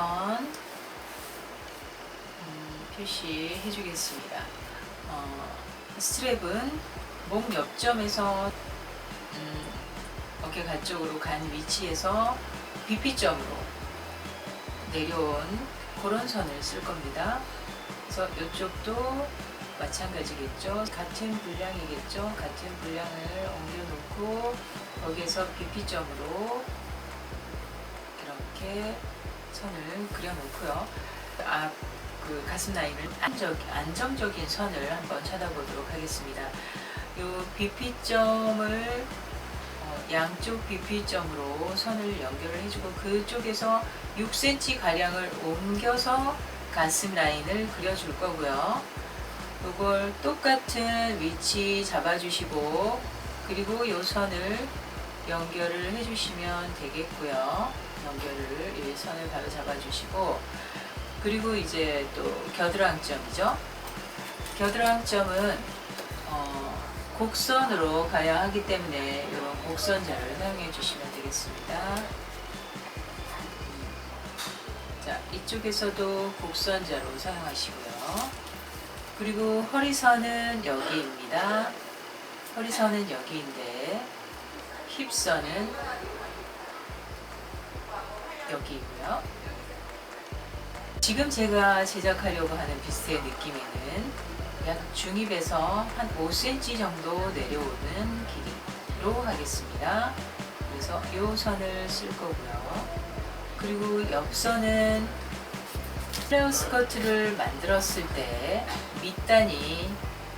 곡선 표시해 주겠습니다. 스트랩은 목 옆점에서 어깨 가쪽으로 간 위치에서 BP점으로 내려온 그런 선을 쓸 겁니다. 그래서 이쪽도 마찬가지겠죠. 같은 분량이겠죠. 같은 분량을 옮겨놓고 거기에서 BP점으로 이렇게 선을 그려놓고요. 그 가슴 라인을 안정적인 선을 한번 찾아보도록 하겠습니다. 이 BP점을 양쪽 BP점으로 선을 연결을 해주고 그쪽에서 6cm 가량을 옮겨서 가슴 라인을 그려줄 거고요. 이걸 똑같은 위치 잡아주시고 그리고 이 선을 연결을 해주시면 되겠고요. 이 선을 바로 잡아주시고 그리고 이제 또 겨드랑점이죠. 겨드랑점은 곡선으로 가야 하기 때문에 이런 곡선자를 사용해 주시면 되겠습니다. 자, 이쪽에서도 곡선자로 사용하시고요. 그리고 허리선은 여기입니다. 허리선은 여기인데 힙선은 여기고요. 지금 제가 제작하려고 하는 비스트의 느낌에는 약 중입에서 한 5cm 정도 내려오는 길이로 하겠습니다. 그래서 이 선을 쓸 거고요. 그리고 옆선은 플레어 스커트를 만들었을 때 밑단이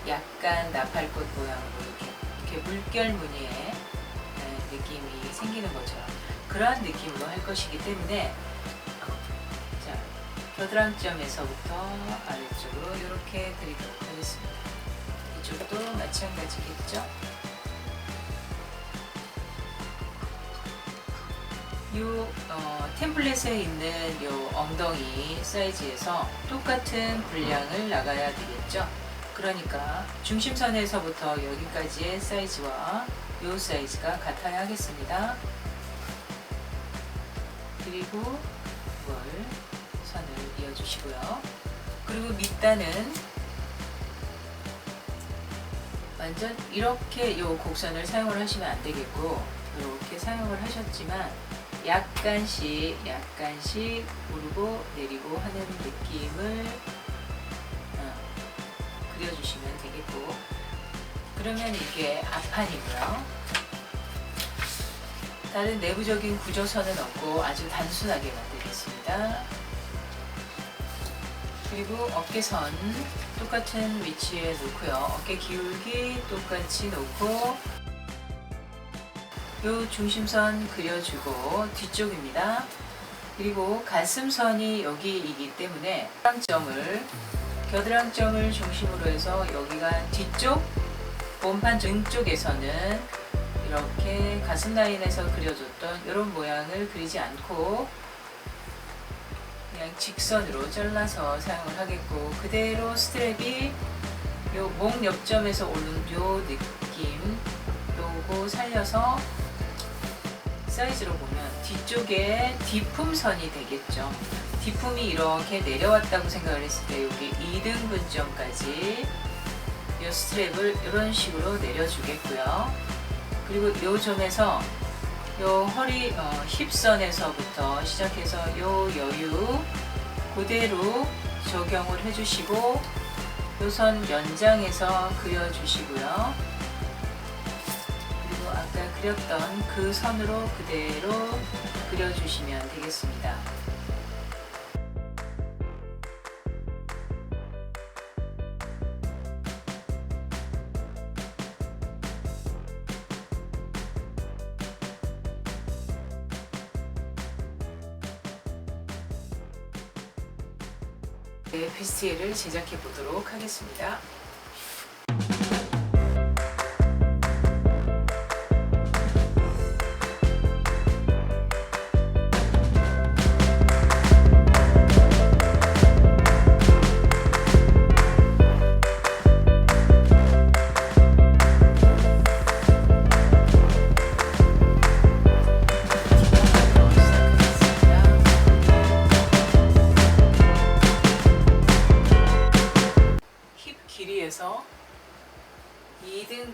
약간 나팔꽃 모양으로 이렇게 물결 무늬의 느낌이 생기는 것처럼 그러한 느낌으로 할 것이기 때문에 자, 겨드랑점에서부터 아래쪽으로 이렇게 그리도록 하겠습니다. 이쪽도 마찬가지겠죠. 템플릿에 있는 요 엉덩이 사이즈에서 똑같은 분량을 나가야 되겠죠. 그러니까 중심선에서부터 여기까지의 사이즈와 요 사이즈가 같아야 하겠습니다. 그리고 이걸 선을 이어주시고요. 그리고 밑단은 완전 이렇게 요 곡선을 사용을 하시면 안 되겠고 이렇게 사용을 하셨지만 약간씩 오르고 내리고 하는 느낌을 그려주시면 되겠고 그러면 이게 앞판이고요. 다른 내부적인 구조선은 없고 아주 단순하게 만들겠습니다. 그리고 어깨선 똑같은 위치에 놓고요. 어깨 기울기 똑같이 놓고 요 중심선 그려주고 뒤쪽입니다. 그리고 가슴선이 여기이기 때문에 겨드랑점을 중심으로 해서 여기가 뒤쪽 몸판 등 쪽에서는 이렇게 가슴 라인에서 그려줬던 이런 모양을 그리지 않고 그냥 직선으로 잘라서 사용을 하겠고 그대로 스트랩이 요 목 옆점에서 오는 요 느낌 요거 살려서 사이즈로 보면 뒤쪽에 뒷품선이 되겠죠. 뒷품이 이렇게 내려왔다고 생각을 했을 때 여기 2등분점까지 이 스트랩을 이런 식으로 내려주겠고요. 그리고 이 점에서 이 허리 힙선에서부터 시작해서 이 여유 그대로 적용을 해주시고 이 선 연장해서 그려주시고요. 아까 그렸던 그 선으로 그대로 그려주시면 되겠습니다. 네, 비스트를 제작해 보도록 하겠습니다.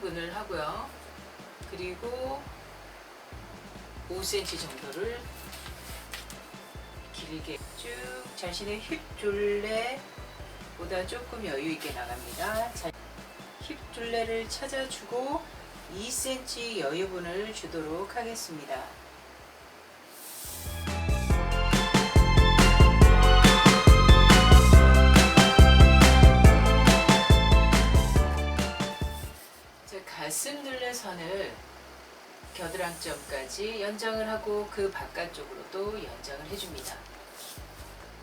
2등분을 하고요. 그리고 5cm 정도를 길게 쭉 자신의 힙 둘레보다 조금 여유 있게 나갑니다. 힙 둘레를 찾아주고 2cm 여유분을 주도록 하겠습니다. 가슴 둘레선을 겨드랑점까지 연장을 하고 그 바깥쪽으로도 연장을 해줍니다.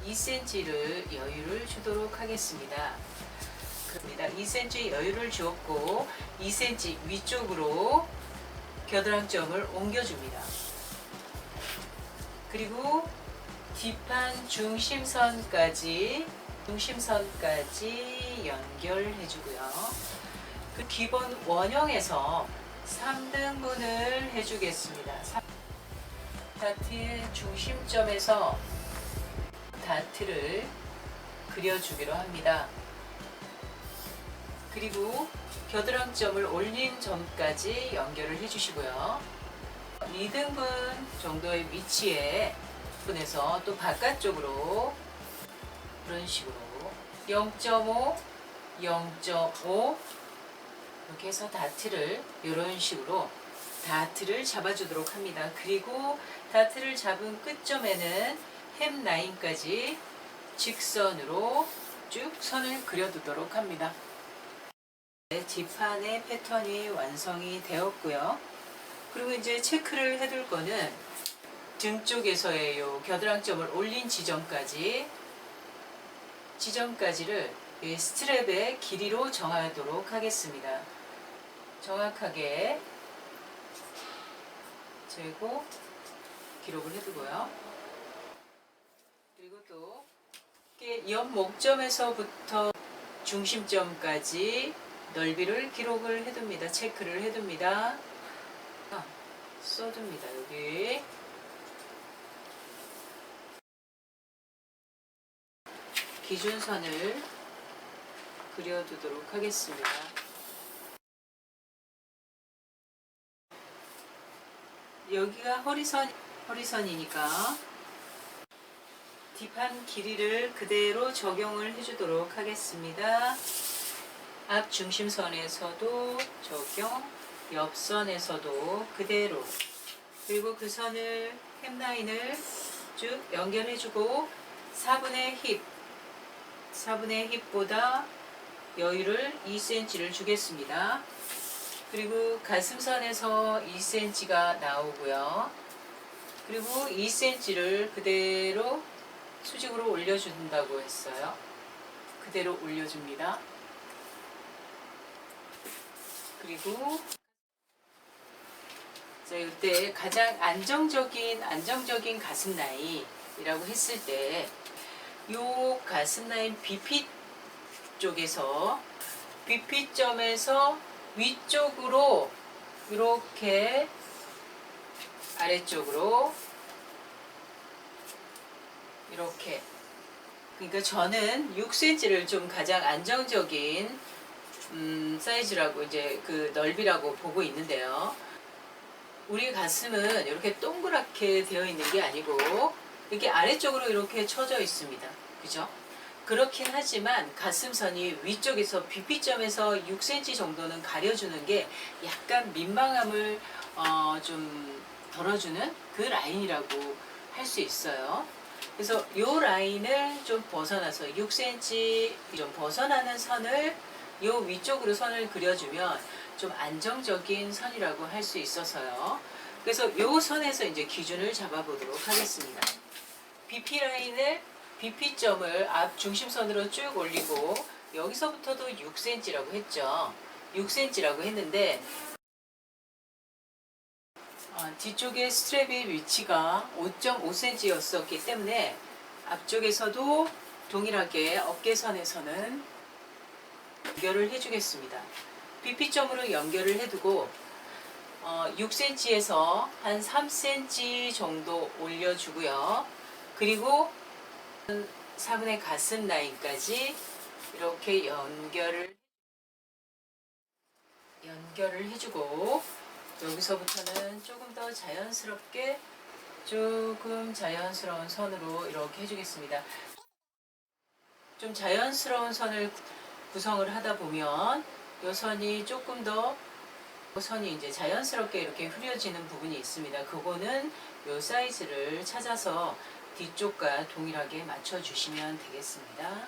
2cm를 여유를 주도록 하겠습니다. 그럽니다. 2cm 여유를 주었고 2cm 위쪽으로 겨드랑점을 옮겨줍니다. 그리고 뒷판 중심선까지 연결해주고요. 그 기본 원형에서 3등분을 해주겠습니다. 다트의 중심점에서 다트를 그려주기로 합니다. 그리고 겨드랑점을 올린 점까지 연결을 해주시고요. 2등분 정도의 위치에 분해서 또 바깥쪽으로 이런 식으로 0.5, 0.5 이렇게 해서 다트를 이런 식으로 다트를 잡아주도록 합니다. 그리고 다트를 잡은 끝점에는 햄 라인까지 직선으로 쭉 선을 그려두도록 합니다. 뒷판의 패턴이 완성이 되었고요. 그리고 이제 체크를 해둘 거는 등 쪽에서의 요 겨드랑점을 올린 지점까지를 스트랩의 길이로 정하도록 하겠습니다. 정확하게 재고 기록을 해두고요. 그리고 또 옆 목점에서부터 중심점까지 넓이를 기록을 해둡니다. 체크를 해둡니다. 써둡니다. 여기 기준선을 그려두도록 하겠습니다. 여기가 허리선이니까 뒷판 길이를 그대로 적용을 해주도록 하겠습니다. 앞 중심선에서도 적용, 옆선에서도 그대로, 그리고 그 선을 햄라인을 쭉 연결해주고 4분의 힙보다 여유를 2cm를 주겠습니다. 그리고 가슴선에서 2cm가 나오고요. 그리고 2cm를 그대로 수직으로 올려준다고 했어요. 그대로 올려줍니다. 그리고 자, 이때 가장 안정적인 가슴 라인이라고 했을 때 요 가슴 라인 BP 쪽에서 BP점에서 위쪽으로 이렇게 아래쪽으로 이렇게, 그러니까 저는 6cm를 좀 가장 안정적인 사이즈라고 이제 그 넓이라고 보고 있는데요. 우리 가슴은 이렇게 동그랗게 되어 있는 게 아니고 이렇게 아래쪽으로 이렇게 쳐져 있습니다. 그죠? 그렇긴 하지만 가슴선이 위쪽에서 BP점에서 6cm 정도는 가려주는 게 약간 민망함을 좀 덜어주는 그 라인이라고 할 수 있어요. 그래서 이 라인을 좀 벗어나서 6cm 좀 벗어나는 선을 이 위쪽으로 선을 그려주면 좀 안정적인 선이라고 할 수 있어서요. 그래서 이 선에서 이제 기준을 잡아보도록 하겠습니다. BP 라인을 BP점을 앞 중심선으로 쭉 올리고 여기서부터도 6cm라고 했죠. 6cm라고 했는데 뒤쪽에 스트랩의 위치가 5.5cm였었기 때문에 앞쪽에서도 동일하게 어깨선에서는 연결을 해주겠습니다. BP점으로 연결을 해두고 6cm에서 한 3cm 정도 올려주고요. 그리고 4분의 가슴 라인까지 이렇게 연결을 연결을 해주고 여기서부터는 조금 더 자연스럽게 조금 자연스러운 선으로 이렇게 해주겠습니다. 좀 자연스러운 선을 구성을 하다 보면 이 선이 조금 더 선이 이제 자연스럽게 이렇게 흐려지는 부분이 있습니다. 그거는 이 사이즈를 찾아서 뒤쪽과 동일하게 맞춰주시면 되겠습니다.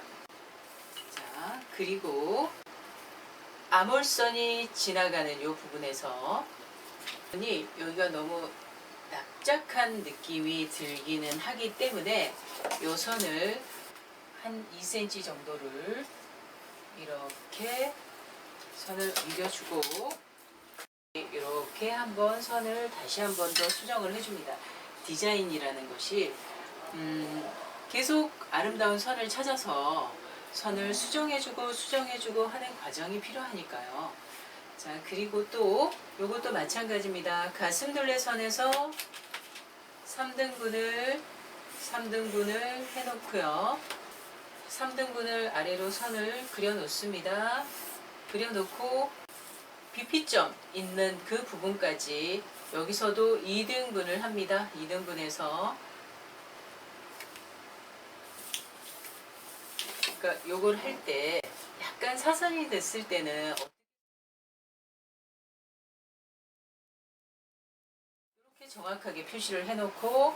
자, 그리고 암홀선이 지나가는 이 부분에서 여기가 너무 납작한 느낌이 들기는 하기 때문에 이 선을 한 2cm 정도를 이렇게 선을 옮겨주고 이렇게 한번 선을 다시 한 번 더 수정을 해줍니다. 디자인이라는 것이 계속 아름다운 선을 찾아서 선을 수정해주고 하는 과정이 필요하니까요. 자, 그리고 또 요것도 마찬가지입니다. 가슴둘레선에서 3등분을 해놓고요. 3등분을 아래로 선을 그려 놓습니다. 그려 놓고 BP점 있는 그 부분까지 여기서도 2등분을 합니다. 2등분해서 그러니까 요걸 할 때 약간 사선이 됐을 때는 이렇게 정확하게 표시를 해놓고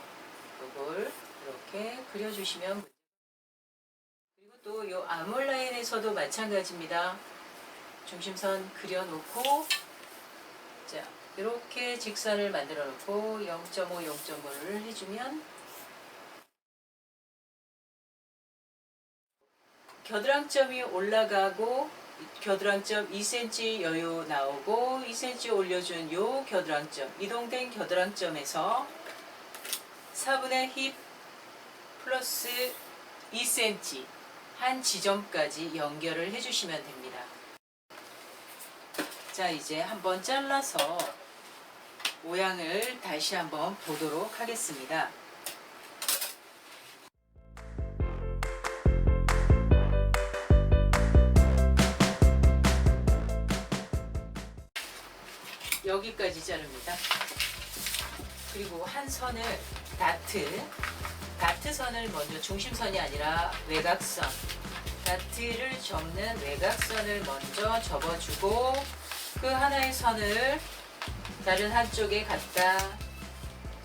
요걸 이렇게 그려주시면, 그리고 또 요 아몰 라인에서도 마찬가지입니다. 중심선 그려놓고 자 이렇게 직선을 만들어 놓고 0.5를 해주면 겨드랑점이 올라가고 겨드랑점 2cm 여유 나오고 2cm 올려준 요 겨드랑점, 이동된 겨드랑점에서 4분의 힙 플러스 2cm 한 지점까지 연결을 해주시면 됩니다. 자, 이제 한번 잘라서 모양을 다시 한번 보도록 하겠습니다. 여기까지 자릅니다. 그리고 한 선을 다트 선을 먼저, 중심선이 아니라 외곽선, 다트를 접는 외곽선을 먼저 접어주고 그 하나의 선을 다른 한쪽에 갖다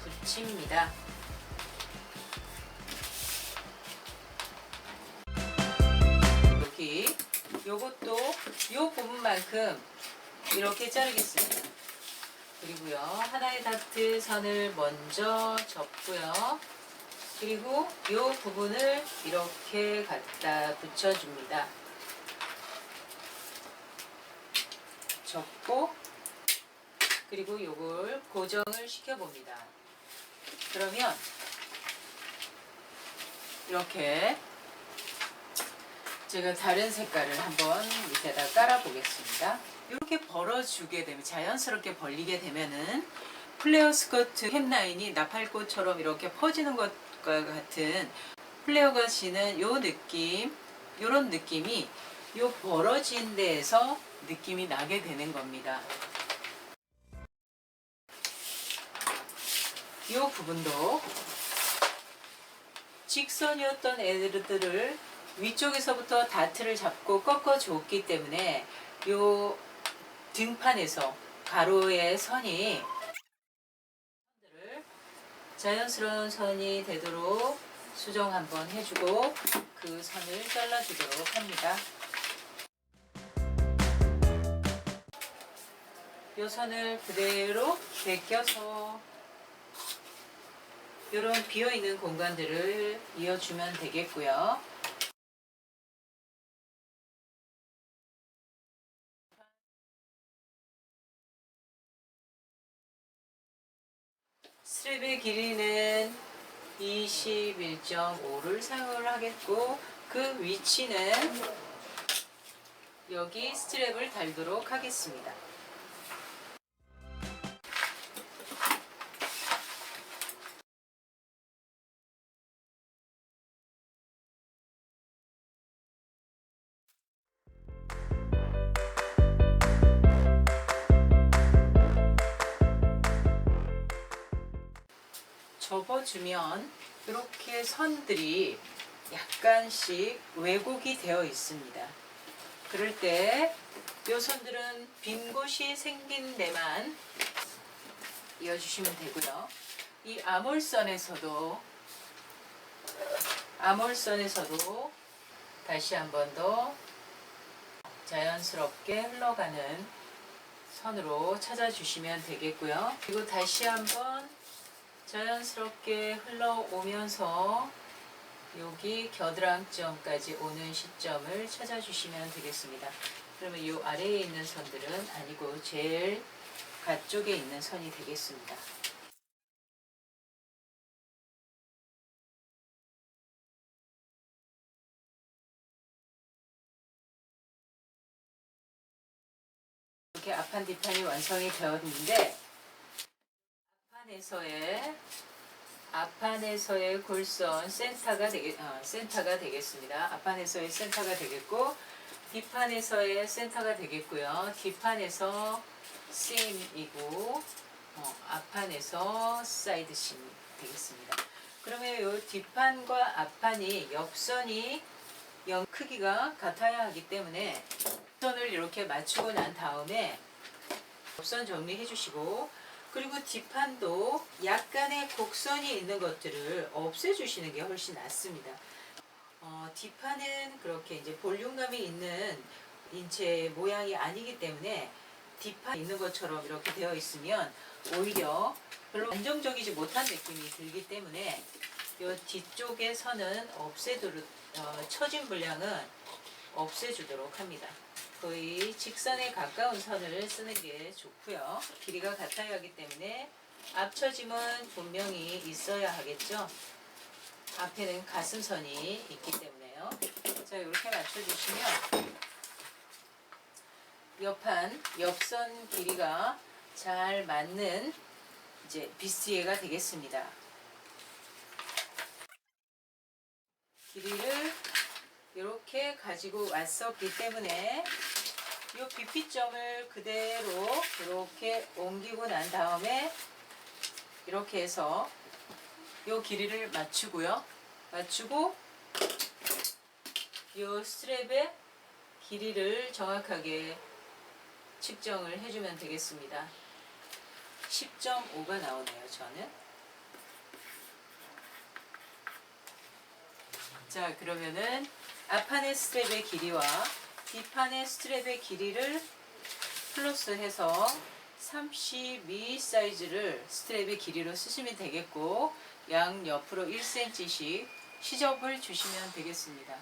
붙입니다. 여기 요것도 요 부분만큼 이렇게 자르겠습니다. 그리고요, 하나의 다트 선을 먼저 접고요. 그리고 이 부분을 이렇게 갖다 붙여줍니다. 접고 그리고 이걸 고정을 시켜봅니다. 그러면 이렇게 제가 다른 색깔을 한번 밑에다 깔아 보겠습니다. 이렇게 벌어주게 되면, 자연스럽게 벌리게 되면은 플레어 스커트 햄라인이 나팔꽃처럼 이렇게 퍼지는 것과 같은 플레어가 지는 요 느낌, 요런 느낌이 요 벌어진 데에서 느낌이 나게 되는 겁니다. 요 부분도 직선이었던 애들을 위쪽에서부터 다트를 잡고 꺾어 줬기 때문에 요 등판에서 가로의 선이 자연스러운 선이 되도록 수정 한번 해주고 그 선을 잘라주도록 합니다. 이 선을 그대로 베껴서 이런 비어있는 공간들을 이어주면 되겠고요. 스트랩의 길이는 21.5를 사용을 하겠고 그 위치는 여기 스트랩을 달도록 하겠습니다. 접어주면 이렇게 선들이 약간씩 왜곡이 되어 있습니다. 그럴 때 이 선들은 빈 곳이 생긴 데만 이어주시면 되고요. 이 아몰선에서도 다시 한 번 더 자연스럽게 흘러가는 선으로 찾아주시면 되겠고요. 그리고 다시 한번 자연스럽게 흘러오면서 여기 겨드랑점까지 오는 시점을 찾아주시면 되겠습니다. 그러면 이 아래에 있는 선들은 아니고 제일 가쪽에 있는 선이 되겠습니다. 이렇게 앞판 뒷판이 완성이 되었는데 앞판에서의 골선 센터가 되겠습니다. 앞판에서의 센터가 되겠고 뒷판에서의 센터가 되겠고요. 뒷판에서 셈이고 앞판에서 사이드 셈이 되겠습니다. 그러면 이 뒷판과 앞판이 옆선이 크기가 같아야 하기 때문에 선을 이렇게 맞추고 난 다음에 옆선 정리해 주시고, 그리고 뒷판도 약간의 곡선이 있는 것들을 없애주시는 게 훨씬 낫습니다. 뒷판은 그렇게 이제 볼륨감이 있는 인체 모양이 아니기 때문에 뒷판 있는 것처럼 이렇게 되어 있으면 오히려 별로 안정적이지 못한 느낌이 들기 때문에 이 뒤쪽의 선은 처진 분량은 없애주도록 합니다. 거의 직선에 가까운 선을 쓰는 게 좋고요. 길이가 같아야 하기 때문에 앞처짐은 분명히 있어야 하겠죠. 앞에는 가슴선이 있기 때문에요. 자, 이렇게 맞춰주시면 옆선 길이가 잘 맞는 이제 비스트가 되겠습니다. 길이를 이렇게 가지고 왔었기 때문에 이 비피점을 그대로 이렇게 옮기고 난 다음에 이렇게 해서 이 길이를 맞추고 이 스트랩의 길이를 정확하게 측정을 해주면 되겠습니다. 10.5가 나오네요, 저는. 자, 그러면은 앞판의 스트랩의 길이와 뒷판의 스트랩의 길이를 플러스해서 32 사이즈를 스트랩의 길이로 쓰시면 되겠고, 양 옆으로 1cm씩 시접을 주시면 되겠습니다.